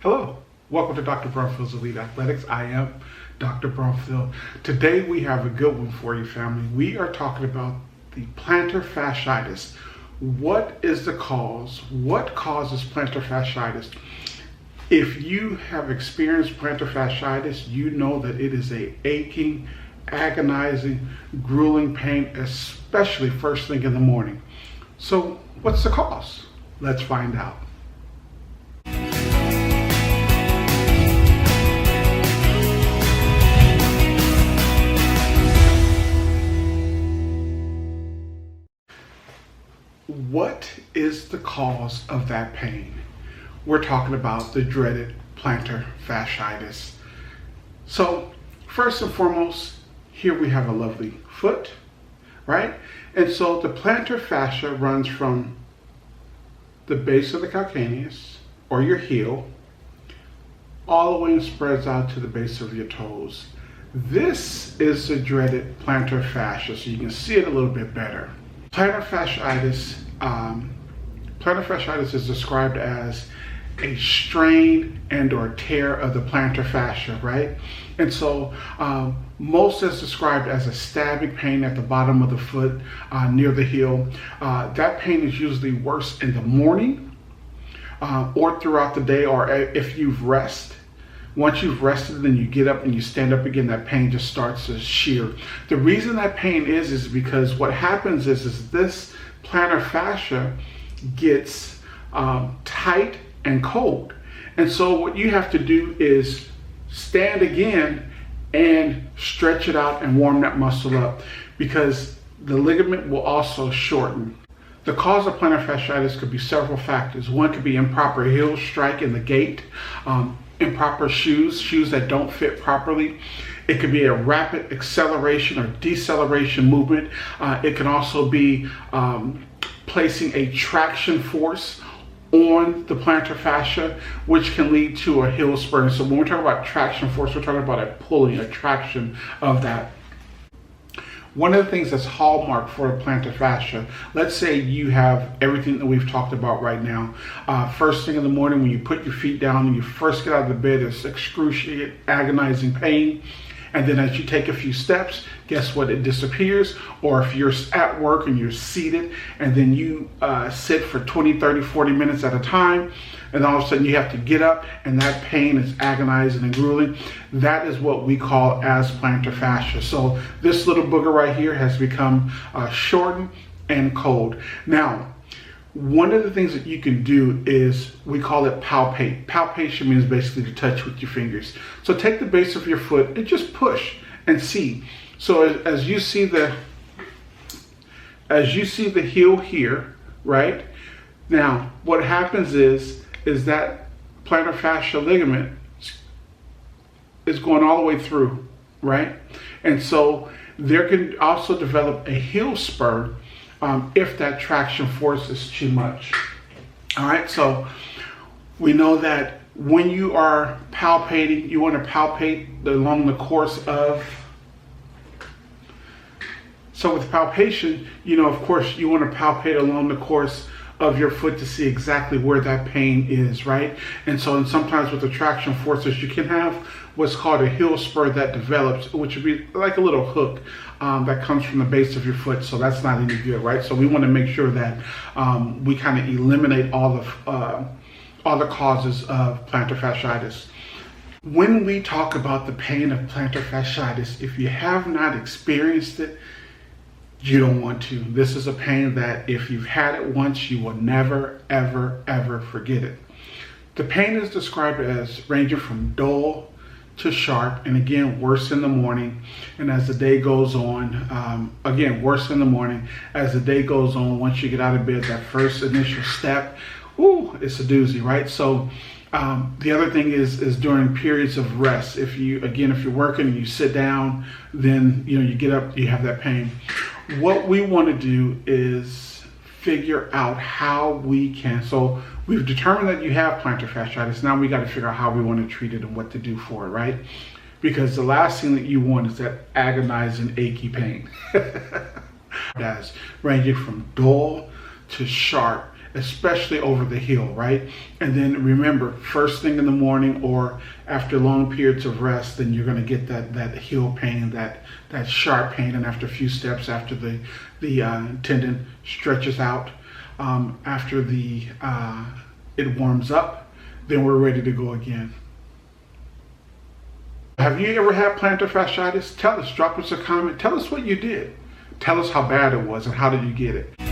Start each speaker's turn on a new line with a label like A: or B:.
A: Hello, welcome to Dr. Brumfield's Elite Athletics. I am Dr. Brumfield. Today we have a good one for you, family. We are talking about the plantar fasciitis. What is the cause? What causes plantar fasciitis? If you have experienced plantar fasciitis, you know that it is a aching, agonizing, grueling pain, especially first thing in the morning. So what's the cause? Let's find out. What is the cause of that pain? We're talking about the dreaded plantar fasciitis. So first and foremost, here we have a lovely foot, right? And so the plantar fascia runs from the base of the calcaneus or your heel all the way and spreads out to the base of your toes. This is the dreaded plantar fascia, so you can see it a little bit better. Plantar fasciitis is described as a strain and or tear of the plantar fascia, right? And so most is described as a stabbing pain at the bottom of the foot near the heel. That pain is usually worse in the morning or throughout the day, or if you've rested. Once you've rested, then you get up and you stand up again, that pain just starts to shear. The reason that pain is because what happens is this plantar fascia gets tight and cold. And so what you have to do is stand again and stretch it out and warm that muscle up, because the ligament will also shorten. The cause of plantar fasciitis could be several factors. One could be improper heel strike in the gait, improper shoes that don't fit properly. It could be a rapid acceleration or deceleration movement. It can also be placing a traction force on the plantar fascia, which can lead to a heel spur. So when we're talking about traction force, we're talking about a pulling, a traction of that. One of the things that's hallmark for a plantar fascia, let's say you have everything that we've talked about right now. First thing in the morning when you put your feet down and you first get out of the bed, it's excruciating, agonizing pain. And then as you take a few steps, guess what? It disappears. Or if you're at work and you're seated and then you sit for 20, 30, 40 minutes at a time, and all of a sudden you have to get up and that pain is agonizing and grueling. That is what we call as plantar fascia. So this little booger right here has become shortened and cold. Now, one of the things that you can do is, we call it palpate. Palpation means basically to touch with your fingers. So take the base of your foot and just push and see. So as you see the heel here, right? Now, what happens is that plantar fascia ligament is going all the way through, right? And so there can also develop a heel spur if that traction force is too much. All right, so we know that when you are palpating, you want to palpate along the course of. So with palpation, of course, you want to palpate along the course of your foot to see exactly where that pain is, right? And so sometimes with the traction forces, you can have what's called a heel spur that develops, which would be like a little hook that comes from the base of your foot. So that's not any good, right? So we want to make sure that we kind of eliminate all the causes of plantar fasciitis. When we talk about the pain of plantar fasciitis, if you have not experienced it, you don't want to. This is a pain that if you've had it once, you will never, ever, ever forget it. The pain is described as ranging from dull to sharp, and again, worse in the morning. And as the day goes on, again, worse in the morning. As the day goes on, once you get out of bed, that first initial step, it's a doozy, right? So the other thing is during periods of rest. If you're working and you sit down, then you get up, you have that pain. What we want to do is figure out how we can. So we've determined that you have plantar fasciitis. Now we got to figure out how we want to treat it and what to do for it, right? Because the last thing that you want is that agonizing, achy pain. That's ranging from dull to sharp, especially over the heel, right? And then remember, first thing in the morning or after long periods of rest, then you're going to get that heel pain, that sharp pain, and after a few steps, after the tendon stretches out, after it warms up, then we're ready to go again. Have you ever had plantar fasciitis? Tell us, drop us a comment, tell us what you did. Tell us how bad it was and how did you get it.